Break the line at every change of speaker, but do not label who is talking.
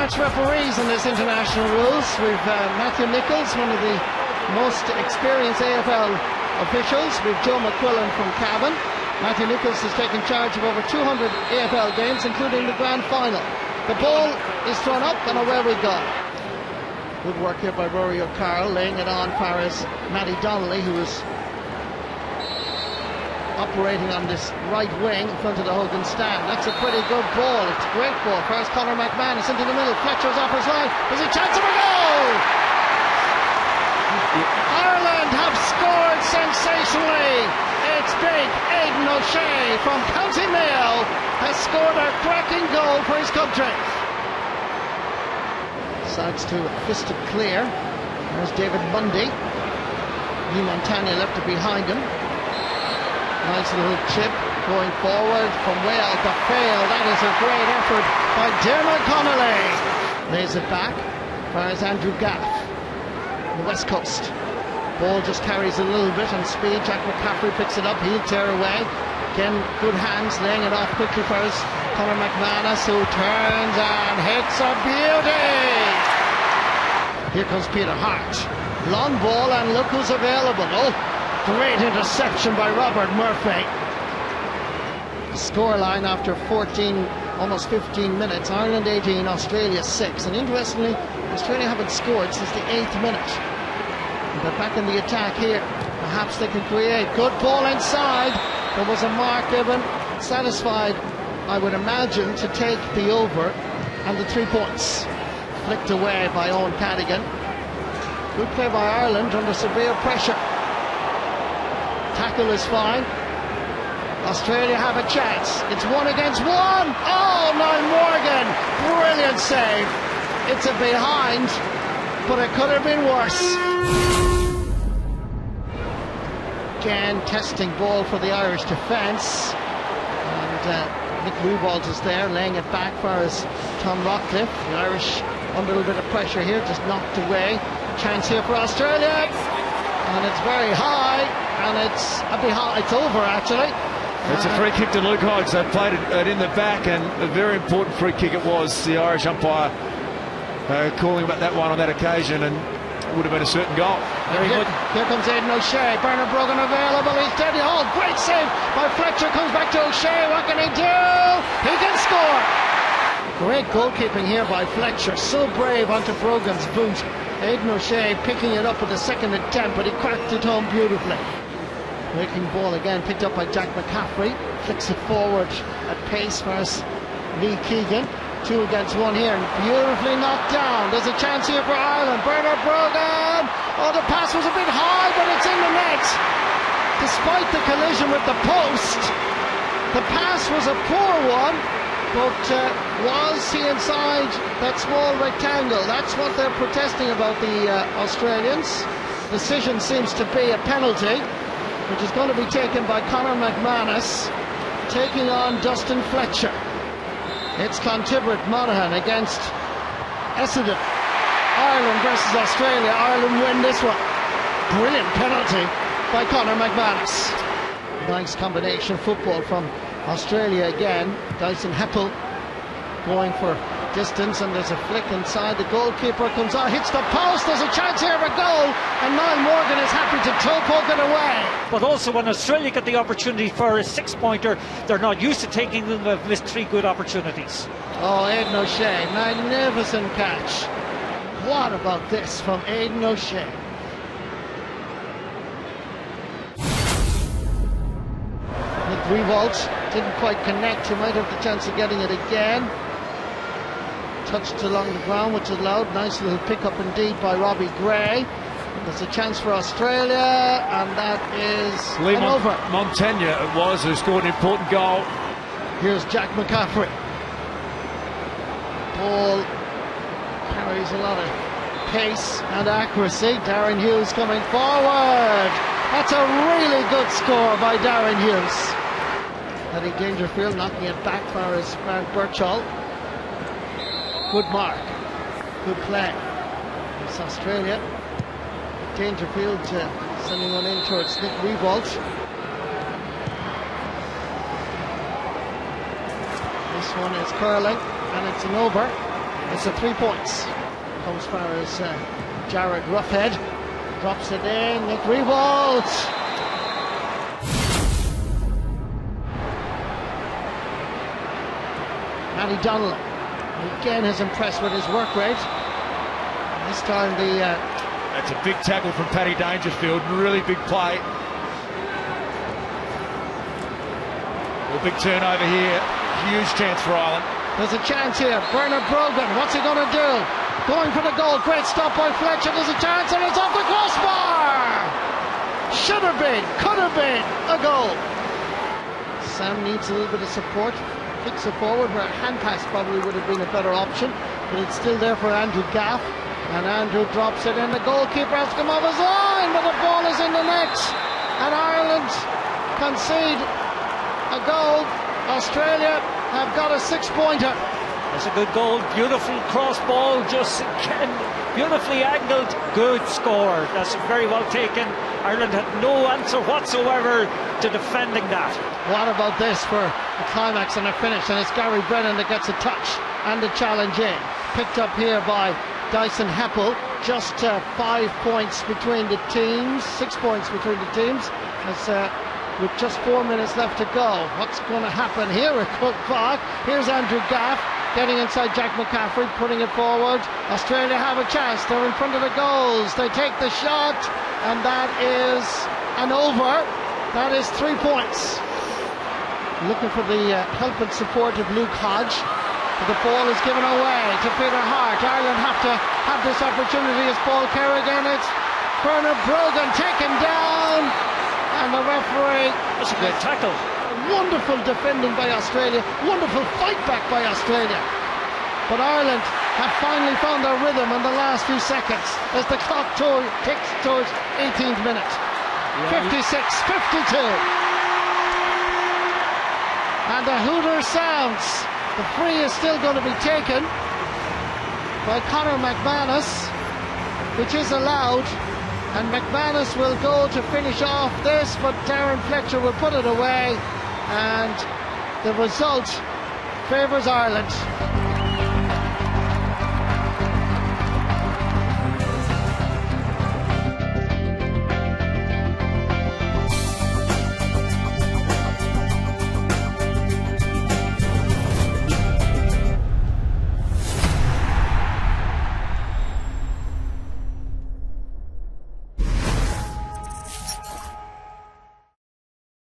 match referees in this international rules. We've Matthew Nichols, one of the most experienced AFL officials. We've Joe McQuillan from Cavan. Matthew Nichols has taken charge of over 200 AFL games, including the grand final. The ball is thrown up and away we go. Good work here by Rory O'Carroll, laying it on far as Matty Donnelly, who is operating on this right wing in front of the Hogan stand. That's a pretty good ball. It's a great ball. First Conor McManus into the middle. Fletcher's off his line. There's a chance of a goal! Ireland have scored sensationally. It's big. Aidan O'Shea from County Mayo has scored a cracking goal for his country. Decides to fist it clear. There's David Mundy. Lee Montagna left it behind him. Nice little chip going forward from way out the field. That is a great effort by Dermot Connolly. Lays it back as Andrew Gaff on the west coast. Ball just carries a little bit on speed. Jack McCaffrey picks it up. He'll tear away. Again, good hands, laying it off quickly for us. Conor McManus, who turns and hits a beauty. Here comes Peter Hart. Long ball, and look who's available. Oh, great interception by Robert Murphy. Scoreline after 14, almost 15 minutes. Ireland 18, Australia 6. And interestingly, Australia haven't scored since the 8th minute. They're back in the attack here. Perhaps they can create. Good ball inside. There was a mark given. Satisfied, I would imagine, to take the over and the 3 points. Flicked away by Owen Cadigan. Good play by Ireland under severe pressure. Tackle is fine. Australia have a chance. It's 1 against 1. Oh, Niall Morgan. Brilliant save. It's a behind, but it could have been worse. Again, testing ball for the Irish defence. And Nick Riewoldt is there, laying it back for us. Tom Rockcliffe. The Irish under a little bit of pressure here, just knocked away. Chance here for Australia. And it's very high. And it's over actually.
It's a free kick to Luke Hodge. They played it in the back, and a very important free kick it was. The Irish umpire calling about that one on that occasion, and it would have been a certain goal.
Here comes Aidan O'Shea. Bernard Brogan available. He's dead. Oh, great save by Fletcher. Comes back to O'Shea. What can he do? He can score. Great goalkeeping here by Fletcher. So brave onto Brogan's boot. Aidan O'Shea picking it up with the second attempt, but he cracked it home beautifully. Breaking ball again, picked up by Jack McCaffrey. Flicks it forward at pace for us. Lee Keegan. 2 against 1 here, and beautifully knocked down. There's a chance here for Ireland. Bernard Brogan. Oh, the pass was a bit high, but it's in the net. Despite the collision with the post, the pass was a poor one. But was he inside that small rectangle? That's what they're protesting about, the Australians. Decision seems to be a penalty, which is going to be taken by Conor McManus, taking on Dustin Fletcher. It's Clontibbert Monaghan against Essendon. Ireland versus Australia. Ireland win this one. Brilliant penalty by Conor McManus. Nice combination football from Australia again. Dyson Heppel going for distance, and there's a flick inside. The goalkeeper comes out, hits the post. There's a chance here of a goal, and Niall Morgan is happy to toe poke it away.
But also when Australia get the opportunity for a 6-pointer, they're not used to taking them. They've missed 3 good opportunities.
Oh, Aidan O'Shea, magnificent catch. What about this from Aidan O'Shea? Nick Riewoldt didn't quite connect. He might have the chance of getting it again. Touched along the ground, which is allowed. Nice little pick-up indeed by Robbie Gray. There's a chance for Australia, and that is
Lee
over.
Montagna it was, who scored an important goal.
Here's Jack McCaffrey. Ball carries a lot of pace and accuracy. Darren Hughes coming forward. That's a really good score by Darren Hughes. Eddie Dangerfield knocking it back for his Grant Birchall. Good mark. Good play. It's Australia. Dangerfield sending one in towards Nick Riewoldt. This one is curling, and it's an over. It's a 3 points. Comes far as Jared Roughhead drops it in. Nick Riewoldt. Matty Donnelly again has impressed with his work rate. This time
that's a big tackle from Paddy Dangerfield. Really big play. A big turnover here. Huge chance for Ireland.
There's a chance here. Bernard Brogan, what's he going to do? Going for the goal. Great stop by Fletcher. There's a chance and it's off the crossbar. Should have been, could have been a goal. Sam needs a little bit of support. Kicks it forward where a hand pass probably would have been a better option, but it's still there for Andrew Gaff. And Andrew drops it in. The goalkeeper has to come off his line, but the ball is in the net. And Ireland concede a goal. Australia have got a 6-pointer.
That's a good goal. Beautiful cross ball, just again, beautifully angled. Good score. That's very well taken. Ireland had no answer whatsoever to defending that.
What about this for a climax and a finish? And it's Gary Brennan that gets a touch and the challenge in. Picked up here by Dyson Heppel. Just 5 points between the teams, 6 points between the teams. With just 4 minutes left to go. What's going to happen here at Croke Park? Here's Andrew Gaff getting inside Jack McCaffrey, putting it forward. Australia have a chance. They're in front of the goals. They take the shot, and that is an over. That is 3 points. Looking for the help and support of Luke Hodge. The ball is given away to Peter Hart. Ireland have to have this opportunity as Paul Kerrigan. It's Bernard Brogan taken down, and the referee.
That's a great tackle.
Wonderful defending by Australia. Wonderful fight back by Australia. But Ireland have finally found their rhythm in the last few seconds as the clock ticks towards 18th minute. 56-52. And the hooter sounds. The free is still going to be taken by Conor McManus, which is allowed, and McManus will go to finish off this, but Darren Fletcher will put it away, and the result favours Ireland.